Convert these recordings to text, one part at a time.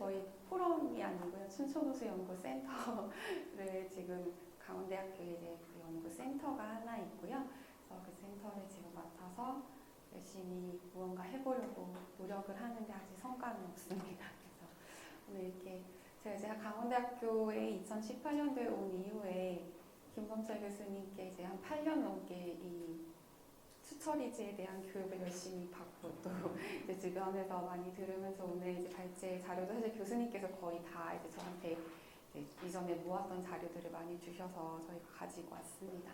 저희 포럼이 아니고요. 춘천호수연구센터를 지금 강원대학교에 이제 그 연구센터가 하나 있고요. 그래서 그 센터를 지금 맡아서 열심히 무언가 해보려고 노력을 하는데 아직 성과는 없습니다. 그래서 오늘 이렇게 제가 강원대학교에 2018년도에 온 이후에 김범철 교수님께 이제 한 8년 넘게 이 수처리지에 대한 교육을 열심히 받고 또 이제 주변에서 많이 들으면서 오늘 이제 발제 자료도 사실 교수님께서 거의 다 이제 저한테 이제 이전에 모았던 자료들을 많이 주셔서 저희가 가지고 왔습니다.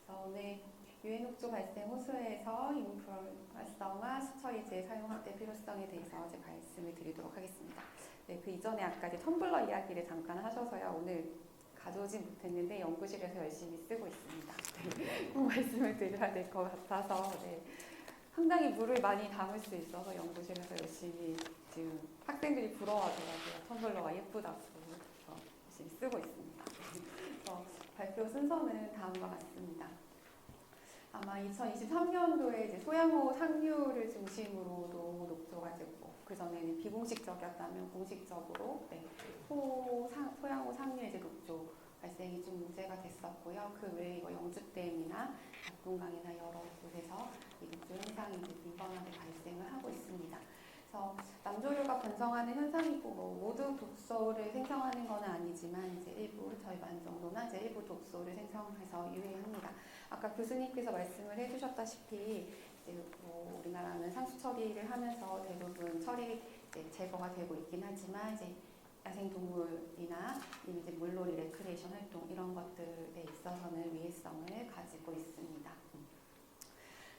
그래서 오늘 유해녹조 발생 호수에서 인프로 활성화 수처리지의 사용 확대 필요성에 대해서 이제 말씀을 드리도록 하겠습니다. 네, 그 이전에 아까 이제 텀블러 이야기를 잠깐 하셔서요. 오늘 가져오진 못했는데 연구실에서 열심히 쓰고 있습니다. 네, 꼭 말씀을 드려야 될 것 같아서 네, 상당히 물을 많이 담을 수 있어서 연구실에서 열심히 지금 학생들이 부러워하더라고요. 텀블러가 예쁘다고 그래서 열심히 쓰고 있습니다. 그래서 발표 순서는 다음과 같습니다. 아마 2023년도에 이제 소양호 상류를 중심으로도 녹조가 되고 그 전에는 비공식적이었다면 공식적으로 네, 소양호 상류 이제 녹조 발생이 좀 문제가 됐었고요. 그 외에 영주댐이나 낙동강이나 여러 곳에서 이 녹조 현상이 이제 빈번하게 발생을 하고 있습니다. 그래서 남조류가 번성하는 현상이고 모두 독소를 생성하는 건 아니지만 이제 일부 저희 반 정도나 이제 일부 독소를 생성해서 유해합니다. 아까 교수님께서 말씀을 해주셨다시피 이제 우리나라는 상수 처리를 하면서 대부분 처리 제거가 되고 있긴 하지만 이제 야생동물이나 이제 물놀이 레크레이션 활동 이런 것들에 있어서는 위해성을 가지고 있습니다.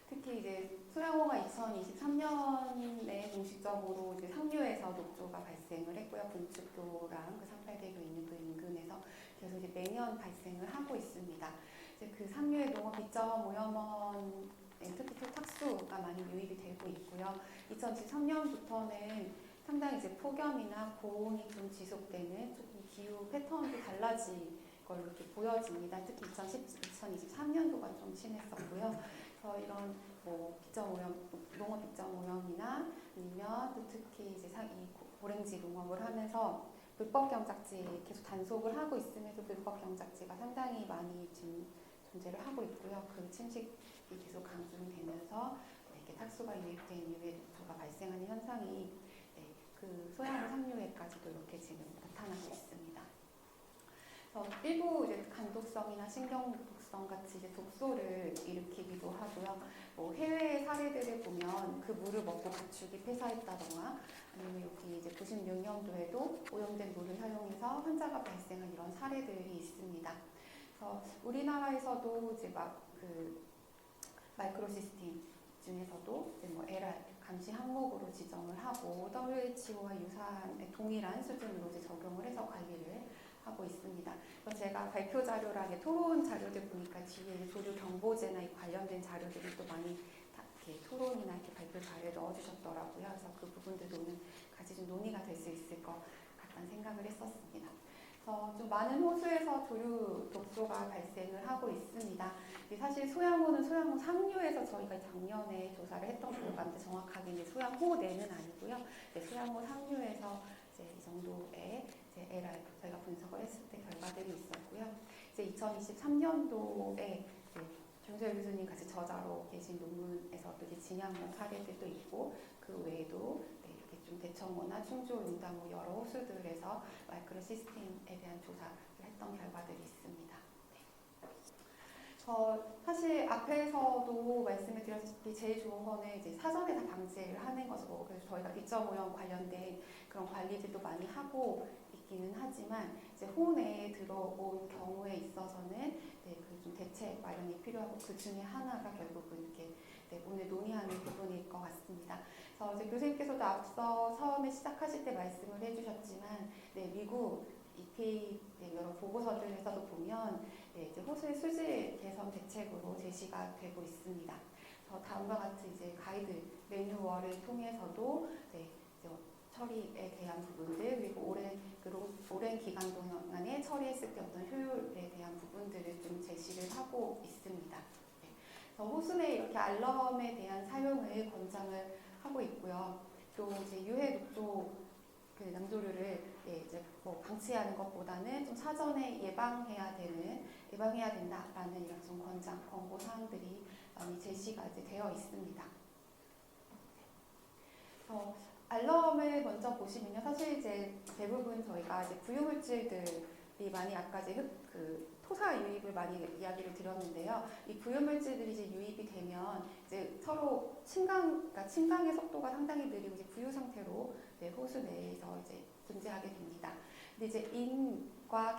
특히 이제 소양호가 2023년에 공식적으로 이제 상류에서 녹조가 발생을 했고요. 분축도랑 그 상팔대교 있는 그 인근에서 계속 이제 매년 발생을 하고 있습니다. 이제 그 상류의 농업 빗자원 오염원 특히 탁수가 많이 유입이 되고 있고요. 2023년부터는 상당히 이제 폭염이나 고온이 좀 지속되는 조금 기후 패턴도 달라질 걸로 이렇게 보여집니다. 특히 2023년도가 좀 심했었고요. 그래서 이런 빗자원 오염, 농업 빗자원 오염이나 아니면 또 특히 이제 이 고랭지 농업을 하면서 불법 경작지 계속 단속을 하고 있으면서 불법 경작지가 상당히 많이 지금 존재를 하고 있고요. 그 침식이 계속 강조되면서 이렇게 탁수가 유입된 이후에 녹조가 발생하는 현상이 그 소양호 상류에까지도 이렇게 지금 나타나고 있습니다. 일부 이제 간독성이나 신경독성 같이 이제 독소를 일으키기도 하고요. 해외 사례들을 보면 그 물을 먹고 가축이 폐사했다거나 아니면 여기 이제 96년도에도 오염된 물을 사용해서 환자가 발생한 이런 사례들이 있습니다. 그래서 우리나라에서도 이제 그 마이크로시스템 중에서도 이제 LR 감시 항목으로 지정을 하고 WHO와 동일한 수준으로 이제 적용을 해서 관리를 하고 있습니다. 그래서 제가 발표 자료랑 토론 자료들 보니까 뒤에 조류 경보제나 관련된 자료들이 또 많이 이렇게 토론이나 이렇게 발표 자료에 넣어주셨더라고요. 그래서 그 부분들도 오늘 같이 좀 논의가 될 수 있을 것 같다는 생각을 했었습니다. 좀 많은 호수에서 조류 독소가 발생을 하고 있습니다. 사실 소양호는 소양호 상류에서 저희가 작년에 조사를 했던 결과인데 정확하게 이제 소양호 내는 아니고요. 소양호 상류에서 이제 이 정도의 이제 LR 저희가 분석을 했을 때 결과들이 있었고요. 이제 2023년도에 정세열 교수님 같이 저자로 계신 논문에서도 이제 진양호 사례들도 있고 그 외에도 대청호나 충주, 용담호 여러 호수들에서 마이크로 시스템에 대한 조사를 했던 결과들이 있습니다. 사실 앞에서도 말씀을 드렸다시피 제일 좋은 거는 이제 사전에 다 방지를 하는 것이고 그래서 저희가 빗자원 오염 관련된 그런 관리들도 많이 하고 있기는 하지만 이제 호내에 들어온 경우에 있어서는 좀 대책 마련이 필요하고 그 중에 하나가 결국은 이렇게 오늘 논의하는 부분일 것 같습니다. 그래서 이제 교수님께서도 앞서 처음에 시작하실 때 말씀을 해주셨지만 미국 EPA 여러 보고서들에서도 보면 이제 호수의 수질 개선 대책으로 제시가 되고 있습니다. 다음과 같이 이제 가이드 매뉴얼을 통해서도 처리에 대한 부분들 그리고 오랜 기간 동안에 처리했을 때 어떤 효율에 대한 부분들을 좀 제시를 하고 있습니다. 호수 내 이렇게 알럼에 대한 사용을 권장을 하고 있고요. 또 이제 유해 녹조 그 남조류를 이제 뭐 방치하는 것보다는 좀 사전에 예방해야 된다라는 이런 좀 권고 사항들이 많이 제시가 이제 되어 있습니다. 알럼을 먼저 보시면요, 사실 이제 대부분 저희가 이제 부유물질들이 많이 아까 이제 토사 유입을 많이 이야기를 드렸는데요. 이 부유물질들이 이제 유입이 되면 이제 서로 그러니까 침강의 속도가 상당히 느리고 이제 부유 상태로 호수 내에서 이제 존재하게 됩니다. 근데 이제 이 인과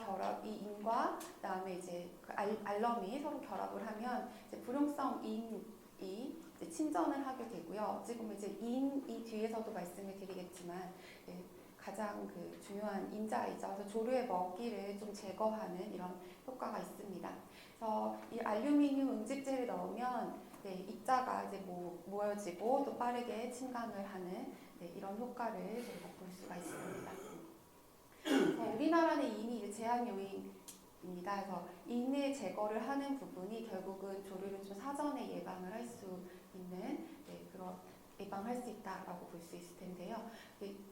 그다음에 이제 그 알럼이 서로 결합을 하면 이제 불용성 인이 이제 침전을 하게 되고요. 어찌 보면 이제 인이 뒤에서도 말씀을 드리겠지만 가장 그 중요한 인자이죠. 그래서 조류의 먹이를 좀 제거하는 이런 효과가 있습니다. 그래서 이 알루미늄 응집제를 넣으면 입자가 이제 모여지고 또 빠르게 침강을 하는 이런 효과를 저희가 볼 수가 있습니다. 우리나라는 이미 이제 제한 요인입니다. 그래서 인을 제거를 하는 부분이 결국은 조류를 좀 사전에 예방을 할 수 있는 그런 예방할 수 있다라고 볼 수 있을 텐데요.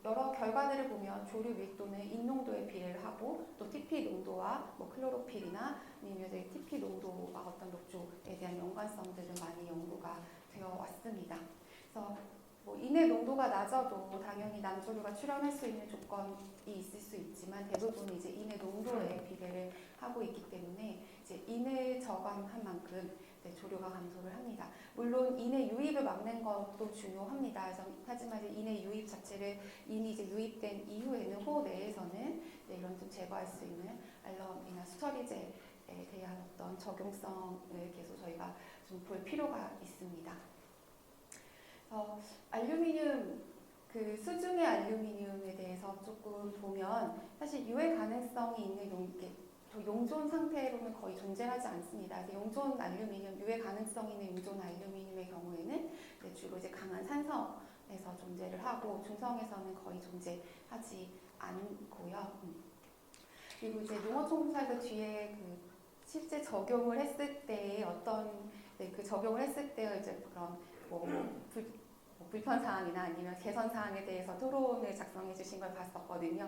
여러 결과들을 보면 조류 밀도는 인 농도에 비례를 하고 또 TP 농도와 뭐 클로로필이나 아니면 이제 TP 농도와 어떤 녹조에 대한 연관성들은 많이 연구가 되어 왔습니다. 그래서 뭐 인의 농도가 낮아도 당연히 남조류가 출현할 수 있는 조건이 있을 수 있지만 대부분 이제 인의 농도에 비례를 하고 있기 때문에 이제 인을 저감한 만큼 조류가 감소를 합니다. 물론 인의 유입을 막는 것도 중요합니다. 그래서 하지만 이제 인의 유입 자체를 인이 이제 유입된 이후에는 호 내에서는 이런 좀 제거할 수 있는 알럼이나 수처리제에 대한 어떤 적용성을 계속 저희가 좀 볼 필요가 있습니다. 알루미늄 그 수중의 알루미늄에 대해서 조금 보면 사실 유해 가능성이 있는 용존 상태로는 거의 존재하지 않습니다. 그래서 용존 알루미늄, 유해 가능성 있는 용존 알루미늄의 경우에는 주로 이제 강한 산성에서 존재를 하고 중성에서는 거의 존재하지 않고요. 그리고 이제 농어촌공사에서 뒤에 그 실제 적용을 했을 때 어떤 그 적용을 했을 때 이제 그런 불편 사항이나 아니면 개선 사항에 대해서 토론을 작성해 주신 걸 봤었거든요.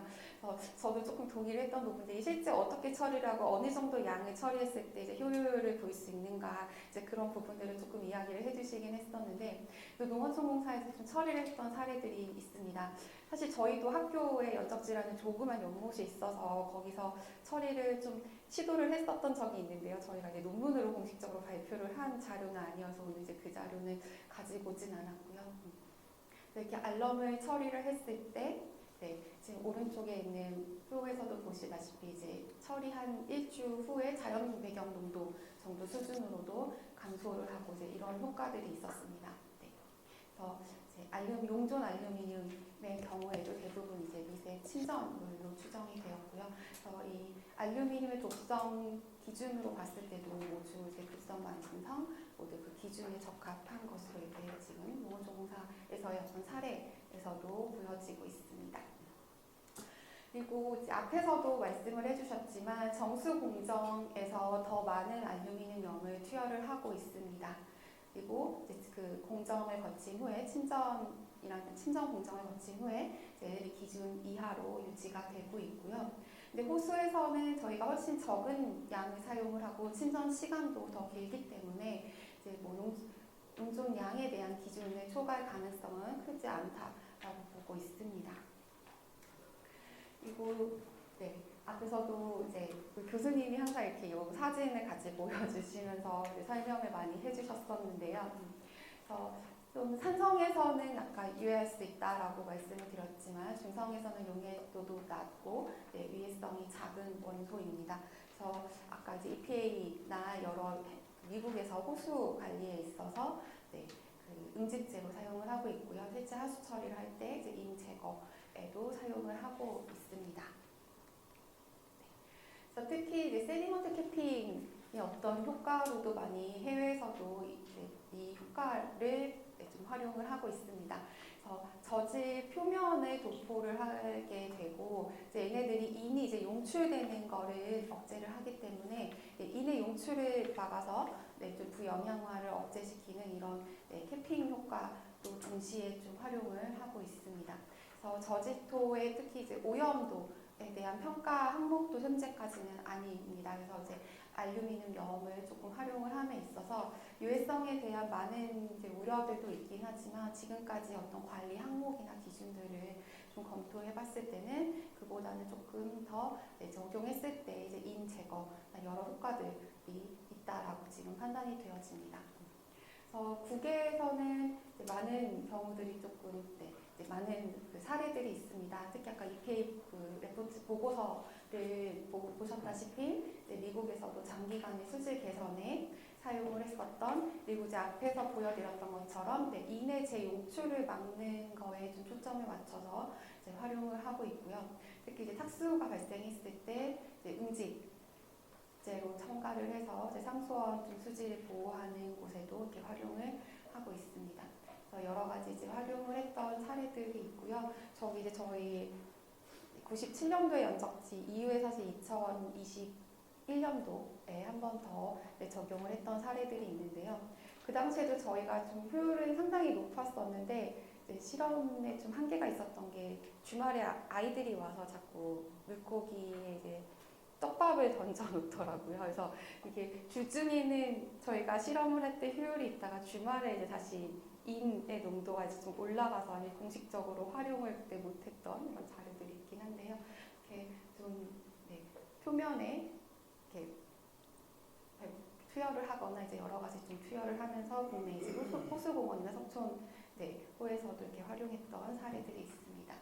저도 조금 동의를 했던 부분들이 실제 어떻게 처리를 하고 어느 정도 양을 처리했을 때 이제 효율을 볼 수 있는가 이제 그런 부분들을 조금 이야기를 해주시긴 했었는데 또 농어촌공사에서 좀 처리를 했던 사례들이 있습니다. 사실 저희도 학교에 연적지라는 조그만 연못이 있어서 거기서 처리를 좀 시도를 했었던 적이 있는데요. 저희가 이제 논문으로 공식적으로 발표를 한 자료는 아니어서 오늘 이제 그 자료는 가지고 오진 않았고요. 이렇게 알럼을 처리를 했을 때 지금 오른쪽에 있는 표에서도 보시다시피 이제 처리한 일주 후에 자연 배경 농도 정도 수준으로도 감소를 하고 이제 이런 효과들이 있었습니다. 그래서 이제 용존 알루미늄의 경우에도 대부분 이제 미세 침전물로 추정이 되었고요. 그래서 이 알루미늄의 독성 기준으로 봤을 때도 모두 이제 급성 만분성 모두 그 기준에 적합한 것으로 이렇게 지금 농어촌공사에서의 어떤 사례에서도 보여지고 있습니다. 그리고 이제 앞에서도 말씀을 해주셨지만 정수 공정에서 더 많은 알루미늄염을 투여를 하고 있습니다. 그리고 이제 그 공정을 거친 후에 침전 공정을 거친 후에 이제 기준 이하로 유지가 되고 있고요. 근데 호수에서는 저희가 훨씬 적은 양을 사용을 하고 침전 시간도 더 길기 때문에 이제 뭐 용존량에 대한 기준을 초과할 가능성은 크지 않다라고 보고 있습니다. 그리고 앞에서도 이제 교수님이 항상 이렇게 이 사진을 같이 보여주시면서 설명을 많이 해주셨었는데요. 그래서 좀 산성에서는 아까 유해할 수 있다라고 말씀을 드렸지만 중성에서는 용해도도 낮고 위해성이 작은 원소입니다. 그래서 아까 이제 EPA나 여러 미국에서 호수 관리에 있어서 그 응집제로 사용을 하고 있고요. 실제 하수 처리를 할 때 이제 인 제거에도 사용을 하고 있습니다. 그래서 특히 이제 세디먼트 캐핑의 어떤 효과로도 많이 해외에서도 이 효과를 좀 활용을 하고 있습니다. 그래서 저질 표면을 도포를 하게 되고 이제 얘네들이 인이 이제 용출되는 거를 억제를 하기 때문에 인의 용출을 막아서 좀 부영양화를 억제시키는 이런 캐핑 효과도 동시에 좀 활용을 하고 있습니다. 그래서 저지토의 특히 이제 오염도에 대한 평가 항목도 현재까지는 아닙니다. 그래서 이제 알루미늄 염을 조금 활용을 함에 있어서 유해성에 대한 많은 이제 우려들도 있긴 하지만 지금까지 어떤 관리 항목이나 기준들을 좀 검토해봤을 때는 그보다는 조금 더 적용했을 때 이제 인 제거나 여러 효과들이 있다라고 지금 판단이 되어집니다. 그래서 국외에서는 이제 많은 경우들이 조금 이제 많은 그 사례들이 있습니다. 특히 아까 EPA 그 레포트 보고서를 보셨다시피 이제 미국에서도 장기간의 수질 개선에 사용을 했었던, 그리고 이제 앞에서 보여드렸던 것처럼 인의 재용출을 막는 거에 좀 초점을 맞춰서 이제 활용을 하고 있고요. 특히 이제 탁수가 발생했을 때 이제 응집제로 첨가를 해서 이제 상수원 좀 수질을 보호하는 곳에도 이렇게 활용을 하고 있습니다. 그래서 여러 가지 이제 활용을 했던 사례들이 있고요. 저기 이제 저희 97년도에 연적지 이후에 사실 2021년도에 한 번 더 적용을 했던 사례들이 있는데요. 그 당시에도 저희가 좀 효율은 상당히 높았었는데 실험에 좀 한계가 있었던 게 주말에 아이들이 와서 자꾸 물고기에 이제 떡밥을 던져 놓더라고요. 그래서 이게 주중에는 저희가 실험을 할 때 효율이 있다가 주말에 이제 다시 인의 농도가 이제 좀 올라가서 아니 공식적으로 활용을 그때 못했던 이런 자료들이 있긴 한데요. 이렇게 좀 표면에 이렇게 투여를 하거나 이제 여러 가지 좀 투여를 하면서 국내 이제 호수공원이나 석촌 호에서도 이렇게 활용했던 사례들이 있습니다.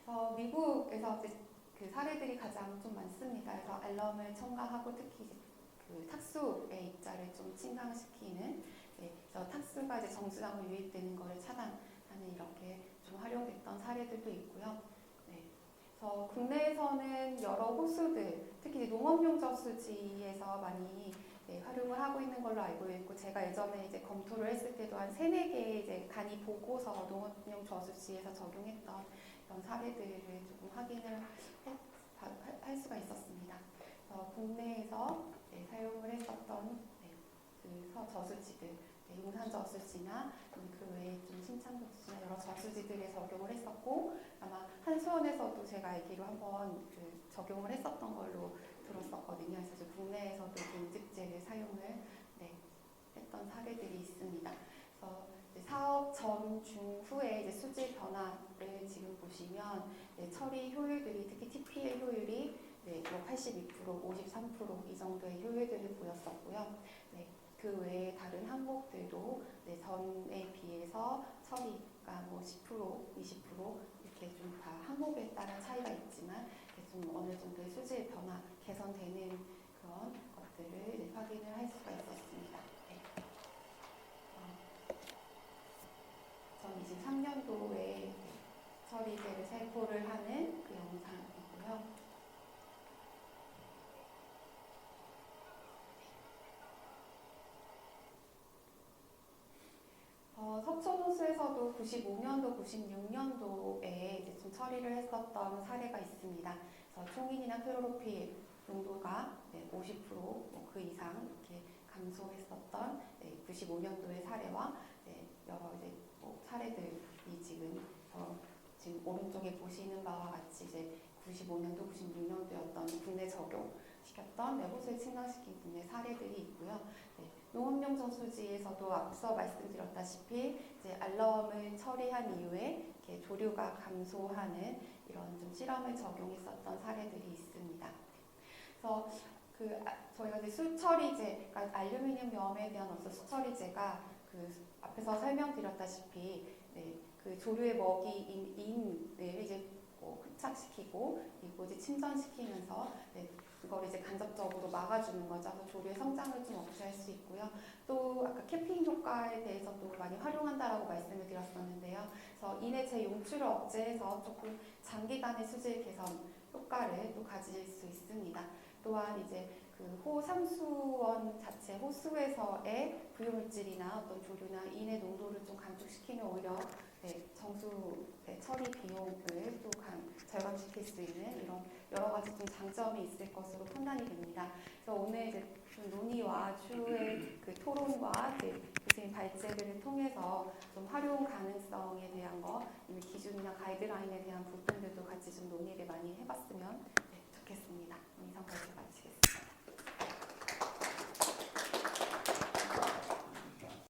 그래서 미국에서 이제 그 사례들이 가장 좀 많습니다. 그래서 알럼을 첨가하고 특히 이제 그 탁수의 입자를 좀 침강시키는, 그래서 탁수가 이제 정수당으로 유입되는 것을 차단하는 이렇게 좀 활용됐던 사례들도 있고요. 그래서 국내에서는 여러 호수들, 특히 농업용 저수지에서 많이 활용을 하고 있는 걸로 알고 있고, 제가 예전에 이제 검토를 했을 때도 한 3-4개의 이제 간이 보고서 농업용 저수지에서 적용했던 이런 사례들을 조금 확인을 할 수가 있었습니다. 그래서 국내에서 사용을 했었던 그 저수지들, 용산 저수지나 그 외에 좀 신창 저수지나 여러 저수지들에 적용을 했었고, 아마 한수원에서도 제가 알기로 한번 그 적용을 했었던 걸로 들었었거든요. 그래서 국내에서도 인증제를 사용을 했던 사례들이 있습니다. 그래서 사업 전, 중, 후에 이제 수질 변화를 지금 보시면 처리 효율들이 특히 TPL 효율이 82%, 53% 이 정도의 효율들을 보였었고요. 그 외에 다른 항목들도 전에 비해서 처리가 뭐 10%, 20% 이렇게 좀 다 항목에 따라 차이가 있지만 좀 어느 정도의 수질 변화 개선되는 그런 것들을 확인을 할 수가 있었습니다. 2023년도에 처리제를 살포를 하는 그 영상이고요. 석촌호수에서도 95년도, 96년도에 이제 좀 처리를 했었던 사례가 있습니다. 그래서 총인이나 클로로필 농도가 50%그 이상 이렇게 감소했었던 95년도의 사례와 여러 이제 사례들이 지금 오른쪽에 보시는 바와 같이 이제 95년도, 96년도였던 국내 적용시켰던 호수에 침강시킨 국내 사례들이 있고요. 농업용 저수지에서도 앞서 말씀드렸다시피 이제 알럼을 처리한 이후에 이렇게 조류가 감소하는 이런 좀 실험을 적용했었던 사례들이 있습니다. 그래서 저희가 이제 수처리제, 그러니까 알루미늄 염에 대한 수처리제가 그 앞에서 설명드렸다시피 그 조류의 먹이인 인을 이제 흡착시키고 그리고 이제 침전시키면서 그걸 이제 간접적으로 막아주는 거죠. 그래서 조류의 성장을 좀 억제할 수 있고요. 또 아까 캠핑 효과에 대해서도 많이 활용한다라고 말씀을 드렸었는데요. 그래서 인의 재용출을 억제해서 조금 장기간의 수질 개선 효과를 또 가질 수 있습니다. 또한 이제 그 호상수원 자체 호수에서의 부유물질이나 어떤 조류나 인의 농도를 좀 감축시키면 오히려 정수 처리 비용을 또 절감시킬 수 있는 이런 여러 가지 좀 장점이 있을 것으로 판단이 됩니다. 그래서 오늘 이제 좀 논의와 추후의 그 토론과 이제 교수님 발제들을 통해서 좀 활용 가능성에 대한 거, 기준이나 가이드라인에 대한 부분들도 같이 좀 논의를 많이 해봤으면